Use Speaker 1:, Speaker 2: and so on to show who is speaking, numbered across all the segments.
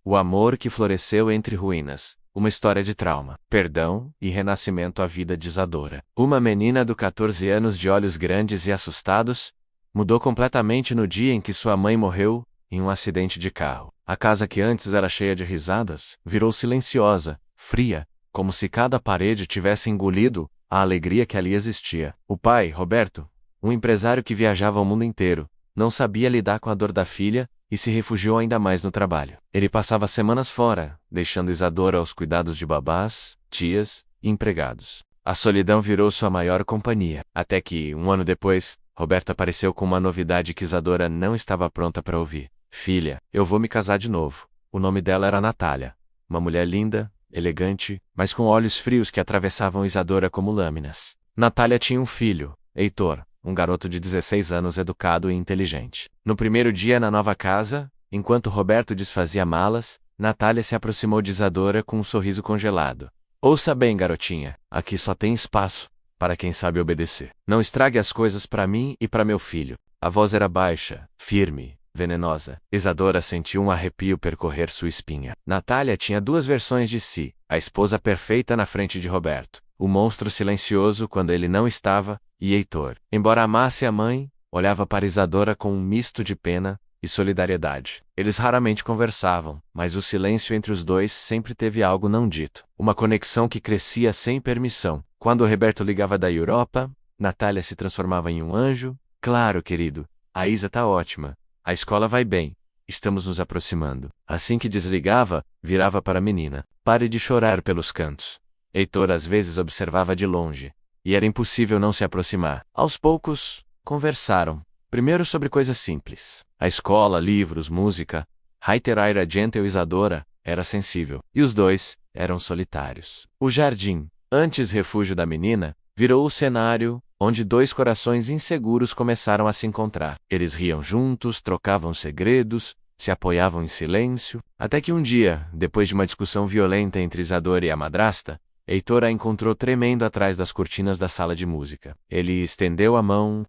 Speaker 1: O amor que floresceu entre ruínas. Uma história de trauma, perdão e renascimento à vida de Isadora. Uma menina de 14 anos de olhos grandes e assustados, mudou completamente no dia em que sua mãe morreu em um acidente de carro. A casa que antes era cheia de risadas, virou silenciosa, fria, como se cada parede tivesse engolido a alegria que ali existia. O pai, Roberto, um empresário que viajava o mundo inteiro, não sabia lidar com a dor da filha e se refugiou ainda mais no trabalho. Ele passava semanas fora, deixando Isadora aos cuidados de babás, tias e empregados. A solidão virou sua maior companhia, até que, um ano depois, Roberto apareceu com uma novidade que Isadora não estava pronta para ouvir. Filha, eu vou me casar de novo. O nome dela era Natália. Uma mulher linda, elegante, mas com olhos frios que atravessavam Isadora como lâminas. Natália tinha um filho, Heitor, um garoto de 16 anos educado e inteligente. No primeiro dia na nova casa, enquanto Roberto desfazia malas, Natália se aproximou de Isadora com um sorriso congelado. Ouça bem, garotinha, aqui só tem espaço para quem sabe obedecer. Não estrague as coisas para mim e para meu filho. A voz era baixa, firme, venenosa. Isadora sentiu um arrepio percorrer sua espinha. Natália tinha duas versões de si, a esposa perfeita na frente de Roberto, o monstro silencioso quando ele não estava, e Heitor, embora amasse a mãe, olhava para Isadora com um misto de pena e solidariedade. Eles raramente conversavam, mas o silêncio entre os dois sempre teve algo não dito. Uma conexão que crescia sem permissão. Quando Roberto ligava da Europa, Natália se transformava em um anjo. Claro, querido, a Isa tá ótima. A escola vai bem. Estamos nos aproximando. Assim que desligava, virava para a menina. Pare de chorar pelos cantos. Heitor às vezes observava de longe. E era impossível não se aproximar. Aos poucos, conversaram. Primeiro sobre coisas simples. A escola, livros, música. Heiter era gentle e Isadora era sensível. E os dois eram solitários. O jardim, antes refúgio da menina, virou o cenário onde dois corações inseguros começaram a se encontrar. Eles riam juntos, trocavam segredos, se apoiavam em silêncio, até que um dia, depois de uma discussão violenta entre Isadora e a madrasta, Heitor a encontrou tremendo atrás das cortinas da sala de música. Ele estendeu a mão,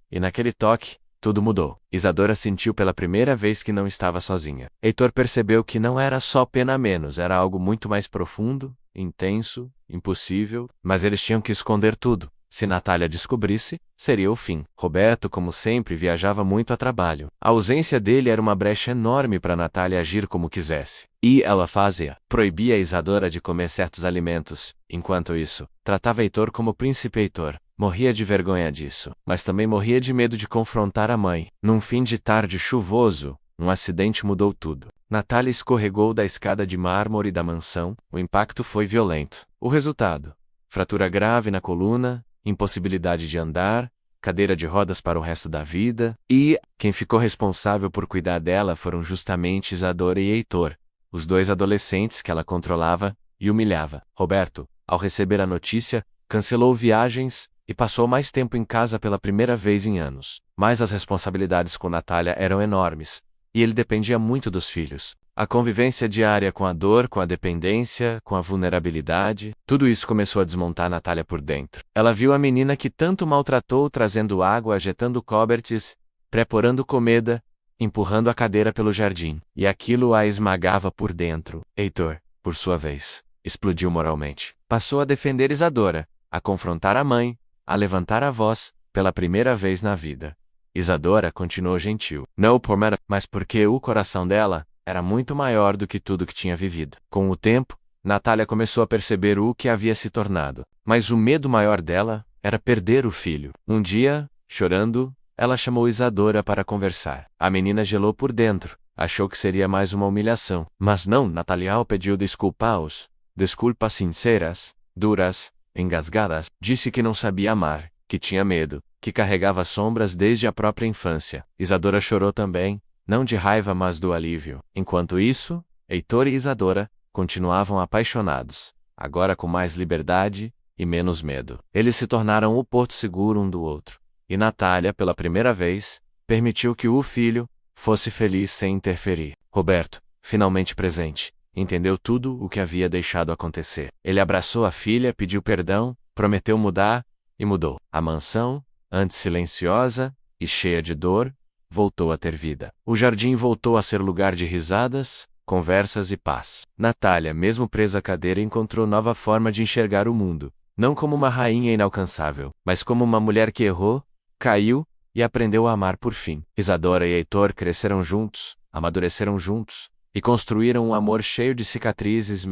Speaker 1: e naquele toque, tudo mudou. Isadora sentiu pela primeira vez que não estava sozinha. Heitor percebeu que não era só pena a menos, era algo muito mais profundo, intenso, impossível, mas eles tinham que esconder tudo. Se Natália descobrisse, seria o fim. Roberto, como sempre, viajava muito a trabalho. A ausência dele era uma brecha enorme para Natália agir como quisesse. E ela fazia. Proibia a Isadora de comer certos alimentos. Enquanto isso, tratava Heitor como príncipe Heitor. Morria de vergonha disso, mas também morria de medo de confrontar a mãe. Num fim de tarde chuvoso, um acidente mudou tudo. Natália escorregou da escada de mármore da mansão. O impacto foi violento. O resultado: fratura grave na coluna, impossibilidade de andar, cadeira de rodas para o resto da vida, e quem ficou responsável por cuidar dela foram justamente Isadora e Heitor, os dois adolescentes que ela controlava e humilhava. Roberto, ao receber a notícia, cancelou viagens e passou mais tempo em casa pela primeira vez em anos. Mas as responsabilidades com Natália eram enormes, e ele dependia muito dos filhos. A convivência diária com a dor, com a dependência, com a vulnerabilidade, tudo isso começou a desmontar Natália por dentro. Ela viu a menina que tanto maltratou trazendo água, ajeitando cobertes, preparando comida, empurrando a cadeira pelo jardim. E aquilo a esmagava por dentro. Heitor, por sua vez, explodiu moralmente. Passou a defender Isadora, a confrontar a mãe, a levantar a voz, pela primeira vez na vida. Isadora continuou gentil. Não por medo, mas porque o coração dela era muito maior do que tudo que tinha vivido. Com o tempo, Natália começou a perceber o que havia se tornado. Mas o medo maior dela era perder o filho. Um dia, chorando, ela chamou Isadora para conversar. A menina gelou por dentro. Achou que seria mais uma humilhação. Mas não, Natália pediu desculpas. Desculpas sinceras, duras, engasgadas. Disse que não sabia amar, que tinha medo, que carregava sombras desde a própria infância. Isadora chorou também. Não de raiva, mas do alívio. Enquanto isso, Heitor e Isadora continuavam apaixonados, agora com mais liberdade e menos medo. Eles se tornaram o porto seguro um do outro. E Natália, pela primeira vez, permitiu que o filho fosse feliz sem interferir. Roberto, finalmente presente, entendeu tudo o que havia deixado acontecer. Ele abraçou a filha, pediu perdão, prometeu mudar, e mudou. A mansão, antes silenciosa e cheia de dor, voltou a ter vida. O jardim voltou a ser lugar de risadas, conversas e paz. Natália, mesmo presa à cadeira, encontrou nova forma de enxergar o mundo. Não como uma rainha inalcançável, mas como uma mulher que errou, caiu e aprendeu a amar por fim. Isadora e Heitor cresceram juntos, amadureceram juntos e construíram um amor cheio de cicatrizes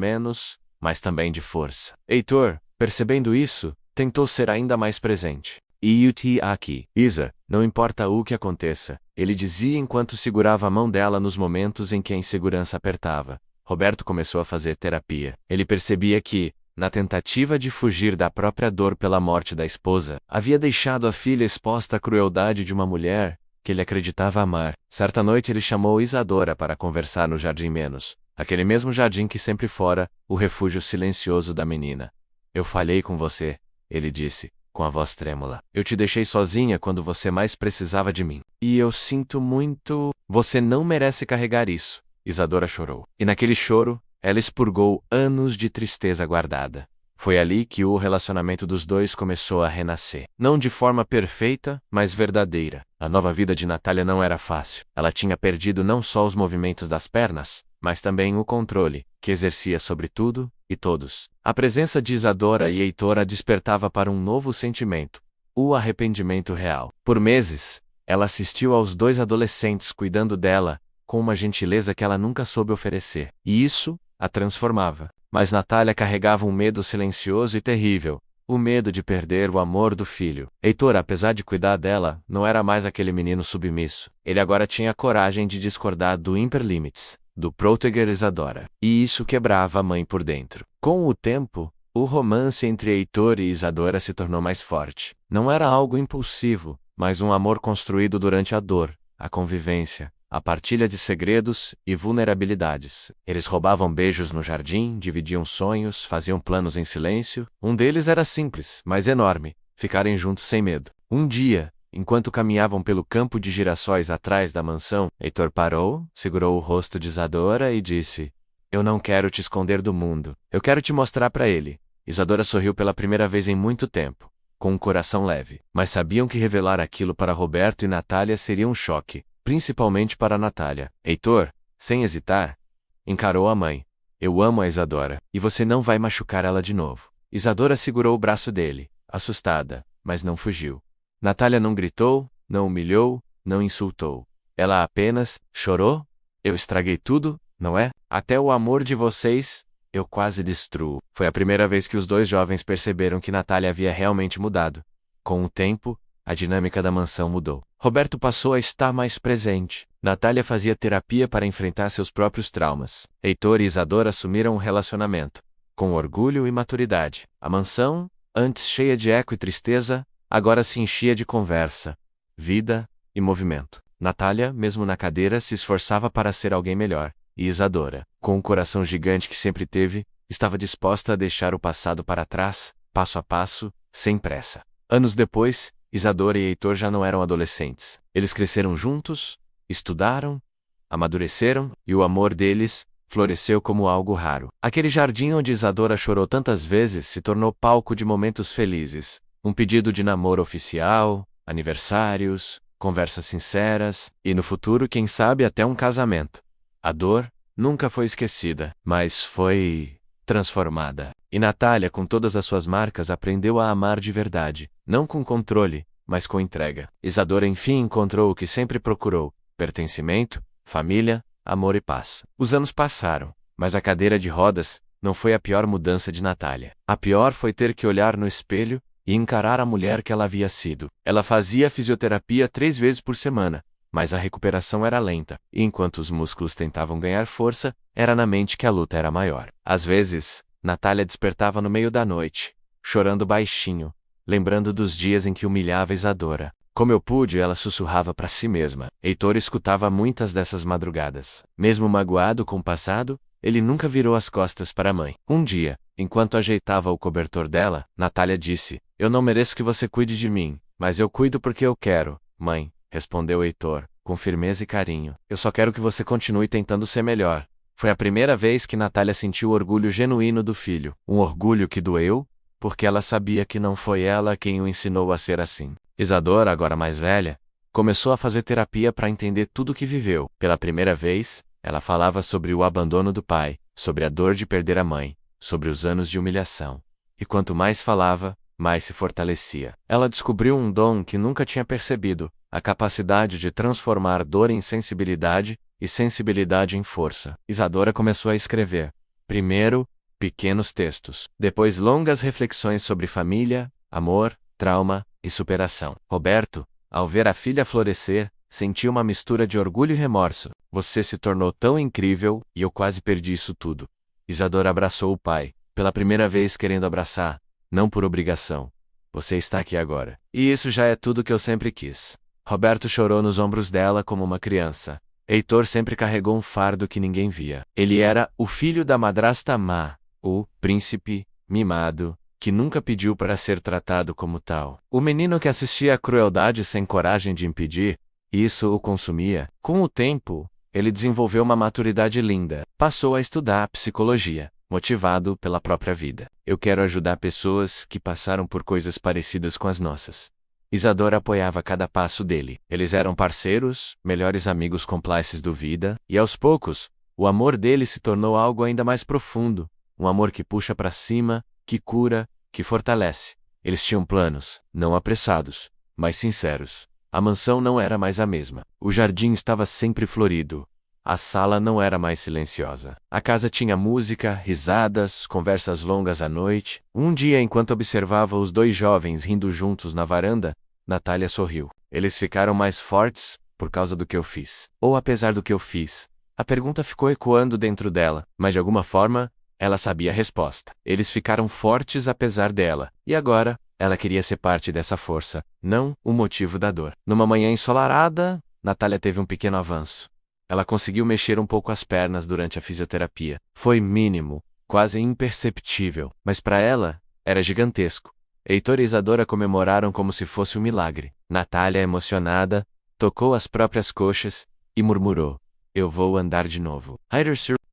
Speaker 1: mas também de força. Heitor, percebendo isso, tentou ser ainda mais presente. "E aqui, Isa, não importa o que aconteça", ele dizia enquanto segurava a mão dela nos momentos em que a insegurança apertava. Roberto começou a fazer terapia. Ele percebia que, na tentativa de fugir da própria dor pela morte da esposa, havia deixado a filha exposta à crueldade de uma mulher que ele acreditava amar. Certa noite ele chamou Isadora para conversar no Jardim Menos, aquele mesmo jardim que sempre fora o refúgio silencioso da menina. "Eu falhei com você", ele disse, com a voz trêmula. "Eu te deixei sozinha quando você mais precisava de mim. E eu sinto muito... Você não merece carregar isso." Isadora chorou. E naquele choro, ela expurgou anos de tristeza guardada. Foi ali que o relacionamento dos dois começou a renascer. Não de forma perfeita, mas verdadeira. A nova vida de Natália não era fácil. Ela tinha perdido não só os movimentos das pernas, mas também o controle, que exercia sobre tudo e todos. A presença de Isadora e Heitor a despertava para um novo sentimento: o arrependimento real. Por meses, ela assistiu aos dois adolescentes cuidando dela, com uma gentileza que ela nunca soube oferecer. E isso a transformava. Mas Natália carregava um medo silencioso e terrível: o medo de perder o amor do filho. Heitor, apesar de cuidar dela, não era mais aquele menino submisso. Ele agora tinha coragem de discordar do Imperlimites, do Proteger Isadora. E isso quebrava a mãe por dentro. Com o tempo, o romance entre Heitor e Isadora se tornou mais forte. Não era algo impulsivo, mas um amor construído durante a dor, a convivência, a partilha de segredos e vulnerabilidades. Eles roubavam beijos no jardim, dividiam sonhos, faziam planos em silêncio. Um deles era simples, mas enorme: ficarem juntos sem medo. Um dia, enquanto caminhavam pelo campo de girassóis atrás da mansão, Heitor parou, segurou o rosto de Isadora e disse: "Eu não quero te esconder do mundo. Eu quero te mostrar para ele." Isadora sorriu pela primeira vez em muito tempo, com um coração leve. Mas sabiam que revelar aquilo para Roberto e Natália seria um choque. Principalmente para Natália. Heitor, sem hesitar, encarou a mãe: "Eu amo a Isadora, e você não vai machucar ela de novo." Isadora segurou o braço dele, assustada, mas não fugiu. Natália não gritou, não humilhou, não insultou. Ela apenas chorou. "Eu estraguei tudo, não é? Até o amor de vocês, eu quase destruo." Foi a primeira vez que os dois jovens perceberam que Natália havia realmente mudado. Com o tempo, a dinâmica da mansão mudou. Roberto passou a estar mais presente. Natália fazia terapia para enfrentar seus próprios traumas. Heitor e Isadora assumiram um relacionamento, com orgulho e maturidade. A mansão, antes cheia de eco e tristeza, agora se enchia de conversa, vida e movimento. Natália, mesmo na cadeira, se esforçava para ser alguém melhor. E Isadora, com o coração gigante que sempre teve, estava disposta a deixar o passado para trás, passo a passo, sem pressa. Anos depois, Isadora e Heitor já não eram adolescentes. Eles cresceram juntos, estudaram, amadureceram, e o amor deles floresceu como algo raro. Aquele jardim onde Isadora chorou tantas vezes se tornou palco de momentos felizes. Um pedido de namoro oficial, aniversários, conversas sinceras, e no futuro, quem sabe, até um casamento. A dor nunca foi esquecida, mas foi transformada. E Natália, com todas as suas marcas, aprendeu a amar de verdade, não com controle, mas com entrega. Isadora enfim encontrou o que sempre procurou: pertencimento, família, amor e paz. Os anos passaram, mas a cadeira de rodas não foi a pior mudança de Natália. A pior foi ter que olhar no espelho e encarar a mulher que ela havia sido. Ela fazia fisioterapia 3 vezes por semana, mas a recuperação era lenta, e enquanto os músculos tentavam ganhar força, era na mente que a luta era maior. Às vezes, Natália despertava no meio da noite, chorando baixinho, lembrando dos dias em que humilhava Isadora. Como eu pude, ela sussurrava para si mesma. Heitor escutava muitas dessas madrugadas. Mesmo magoado com o passado, ele nunca virou as costas para a mãe. Um dia, enquanto ajeitava o cobertor dela, Natália disse: "Eu não mereço que você cuide de mim, mas eu cuido porque eu quero, mãe", respondeu Heitor, com firmeza e carinho. "Eu só quero que você continue tentando ser melhor." Foi a primeira vez que Natália sentiu o orgulho genuíno do filho. Um orgulho que doeu, porque ela sabia que não foi ela quem o ensinou a ser assim. Isadora, agora mais velha, começou a fazer terapia para entender tudo o que viveu. Pela primeira vez, Ela falava sobre o abandono do pai, sobre a dor de perder a mãe, sobre os anos de humilhação. E quanto mais falava, mais se fortalecia. Ela descobriu um dom que nunca tinha percebido, a capacidade de transformar dor em sensibilidade e sensibilidade em força. Isadora começou a escrever. Primeiro, pequenos textos. Depois, longas reflexões sobre família, amor, trauma e superação. Roberto, ao ver a filha florescer, sentiu uma mistura de orgulho e remorso. Você se tornou tão incrível, e eu quase perdi isso tudo. Isadora abraçou o pai, pela primeira vez querendo abraçar, não por obrigação. Você está aqui agora. E isso já é tudo que eu sempre quis. Roberto chorou nos ombros dela como uma criança. Heitor sempre carregou um fardo que ninguém via. Ele era o filho da madrasta má, o príncipe mimado, que nunca pediu para ser tratado como tal. O menino que assistia à crueldade sem coragem de impedir, isso o consumia. Com o tempo, ele desenvolveu uma maturidade linda. Passou a estudar psicologia, motivado pela própria vida. Eu quero ajudar pessoas que passaram por coisas parecidas com as nossas. Isadora apoiava cada passo dele. Eles eram parceiros, melhores amigos cúmplices do vida, e aos poucos, o amor dele se tornou algo ainda mais profundo. Um amor que puxa para cima, que cura, que fortalece. Eles tinham planos, não apressados, mas sinceros. A mansão não era mais a mesma. O jardim estava sempre florido. A sala não era mais silenciosa. A casa tinha música, risadas, conversas longas à noite. Um dia, enquanto observava os dois jovens rindo juntos na varanda, Natália sorriu. Eles ficaram mais fortes por causa do que eu fiz. Ou apesar do que eu fiz. A pergunta ficou ecoando dentro dela, mas de alguma forma, ela sabia a resposta. Eles ficaram fortes apesar dela. E agora, ela queria ser parte dessa força, não o motivo da dor. Numa manhã ensolarada, Natália teve um pequeno avanço. Ela conseguiu mexer um pouco as pernas durante a fisioterapia. Foi mínimo, quase imperceptível, mas para ela, era gigantesco. Heitor e Isadora comemoraram como se fosse um milagre. Natália, emocionada, tocou as próprias coxas e murmurou: eu vou andar de novo.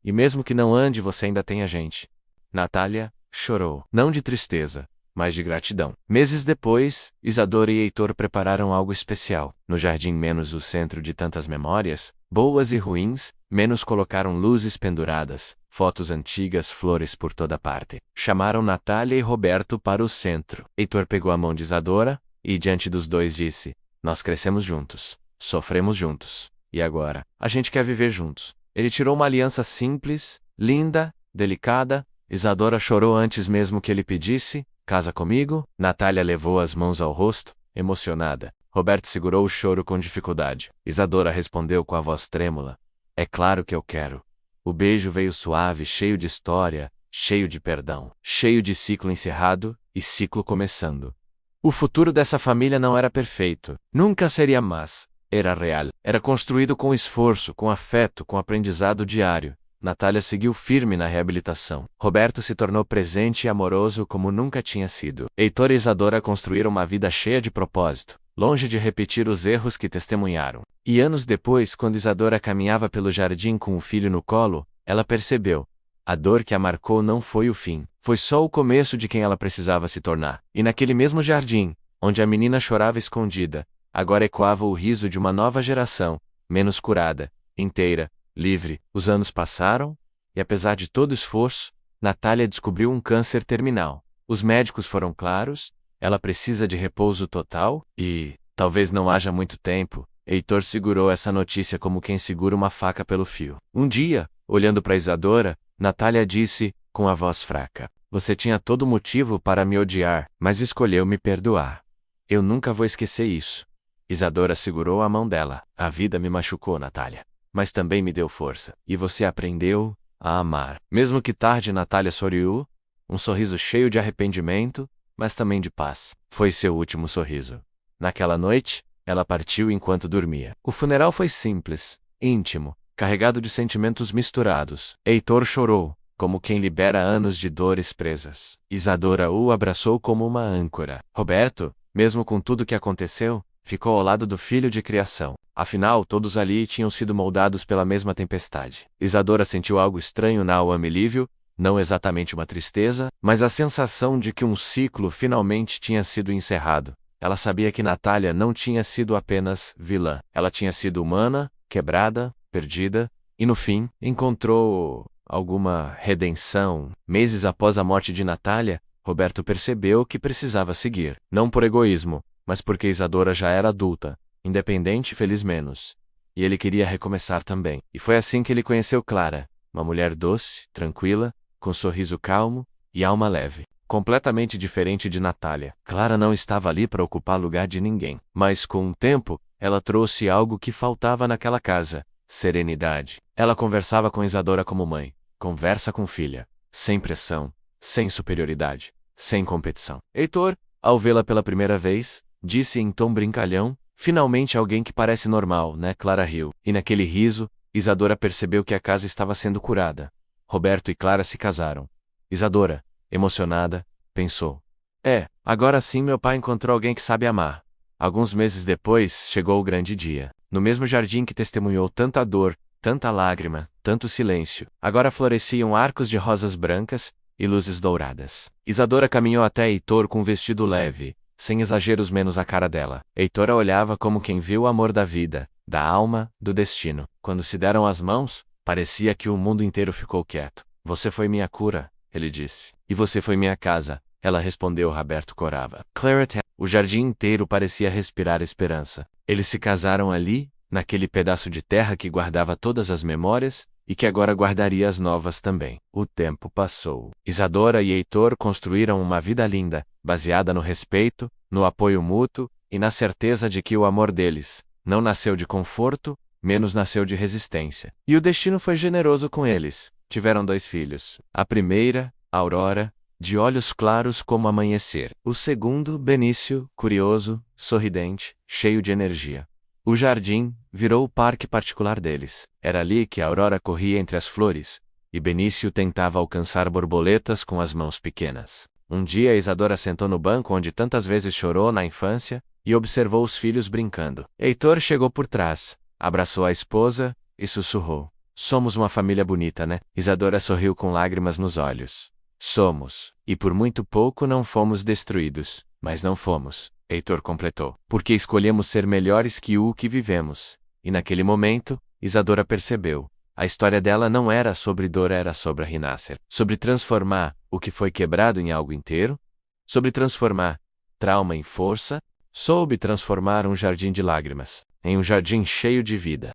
Speaker 1: E mesmo que não ande, você ainda tem a gente. Natália chorou, não de tristeza, mas de gratidão. Meses depois, Isadora e Heitor prepararam algo especial. No jardim, menos o centro de tantas memórias, boas e ruins, menos colocaram luzes penduradas, fotos antigas, flores por toda parte. Chamaram Natália e Roberto para o centro. Heitor pegou a mão de Isadora e, diante dos dois, disse: nós crescemos juntos, sofremos juntos, e agora, a gente quer viver juntos. Ele tirou uma aliança simples, linda, delicada. Isadora chorou antes mesmo que ele pedisse: casa comigo? Natália levou as mãos ao rosto, emocionada. Roberto segurou o choro com dificuldade. Isadora respondeu com a voz trêmula: é claro que eu quero. O beijo veio suave, cheio de história, cheio de perdão, cheio de ciclo encerrado e ciclo começando. O futuro dessa família não era perfeito. Nunca seria, mas era real. Era construído com esforço, com afeto, com aprendizado diário. Natália seguiu firme na reabilitação. Roberto se tornou presente e amoroso como nunca tinha sido. Heitor e Isadora construíram uma vida cheia de propósito, longe de repetir os erros que testemunharam. E anos depois, quando Isadora caminhava pelo jardim com o filho no colo, ela percebeu: a dor que a marcou não foi o fim, foi só o começo de quem ela precisava se tornar. E naquele mesmo jardim, onde a menina chorava escondida, agora ecoava o riso de uma nova geração, menos curada, inteira, livre. Os anos passaram, e apesar de todo esforço, Natália descobriu um câncer terminal. Os médicos foram claros: ela precisa de repouso total, e talvez não haja muito tempo. Heitor segurou essa notícia como quem segura uma faca pelo fio. Um dia, olhando para Isadora, Natália disse, com a voz fraca: você tinha todo motivo para me odiar, mas escolheu me perdoar. Eu nunca vou esquecer isso. Isadora segurou a mão dela. A vida me machucou, Natália, mas também me deu força. E você aprendeu a amar. Mesmo que tarde, Natália sorriu, um sorriso cheio de arrependimento, mas também de paz. Foi seu último sorriso. Naquela noite, ela partiu enquanto dormia. O funeral foi simples, íntimo, carregado de sentimentos misturados. Heitor chorou, como quem libera anos de dores presas. Isadora o abraçou como uma âncora. Roberto, mesmo com tudo que aconteceu, ficou ao lado do filho de criação. Afinal, todos ali tinham sido moldados pela mesma tempestade. Isadora sentiu algo estranho na alma alívio, não exatamente uma tristeza, mas a sensação de que um ciclo finalmente tinha sido encerrado. Ela sabia que Natália não tinha sido apenas vilã. Ela tinha sido humana, quebrada, perdida, e no fim, encontrou alguma redenção. Meses após a morte de Natália, Roberto percebeu que precisava seguir, não por egoísmo, mas porque Isadora já era adulta, independente e feliz menos. E ele queria recomeçar também. E foi assim que ele conheceu Clara, uma mulher doce, tranquila, com sorriso calmo e alma leve. Completamente diferente de Natália. Clara não estava ali para ocupar lugar de ninguém. Mas com o tempo, ela trouxe algo que faltava naquela casa: serenidade. Ela conversava com Isadora como mãe, conversa com filha, sem pressão, sem superioridade, sem competição. Heitor, ao vê-la pela primeira vez, disse em tom brincalhão: finalmente alguém que parece normal, né? Clara riu. E naquele riso, Isadora percebeu que a casa estava sendo curada. Roberto e Clara se casaram. Isadora, emocionada, pensou: agora sim meu pai encontrou alguém que sabe amar. Alguns meses depois, chegou o grande dia. No mesmo jardim que testemunhou tanta dor, tanta lágrima, tanto silêncio, agora floresciam arcos de rosas brancas e luzes douradas. Isadora caminhou até Heitor com um vestido leve, sem exageros menos a cara dela. Heitor a olhava como quem viu o amor da vida, da alma, do destino. Quando se deram as mãos, parecia que o mundo inteiro ficou quieto. Você foi minha cura, ele disse. E você foi minha casa, ela respondeu. Roberto corava. Claret. O jardim inteiro parecia respirar esperança. Eles se casaram ali, naquele pedaço de terra que guardava todas as memórias, e que agora guardaria as novas também. O tempo passou. Isadora e Heitor construíram uma vida linda, baseada no respeito, no apoio mútuo, e na certeza de que o amor deles não nasceu de conforto, menos nasceu de resistência. E o destino foi generoso com eles. Tiveram 2 filhos. A primeira, Aurora, de olhos claros como amanhecer. O segundo, Benício, curioso, sorridente, cheio de energia. O jardim virou o parque particular deles. Era ali que a Aurora corria entre as flores, e Benício tentava alcançar borboletas com as mãos pequenas. Um dia Isadora sentou no banco onde tantas vezes chorou na infância, e observou os filhos brincando. Heitor chegou por trás, abraçou a esposa e sussurrou: somos uma família bonita, né? Isadora sorriu com lágrimas nos olhos. Somos, e por muito pouco não fomos destruídos, mas não fomos, Heitor completou, porque escolhemos ser melhores que o que vivemos. E naquele momento, Isadora percebeu: a história dela não era sobre dor, era sobre renascer, sobre transformar o que foi quebrado em algo inteiro, sobre transformar trauma em força, soube transformar um jardim de lágrimas em um jardim cheio de vida.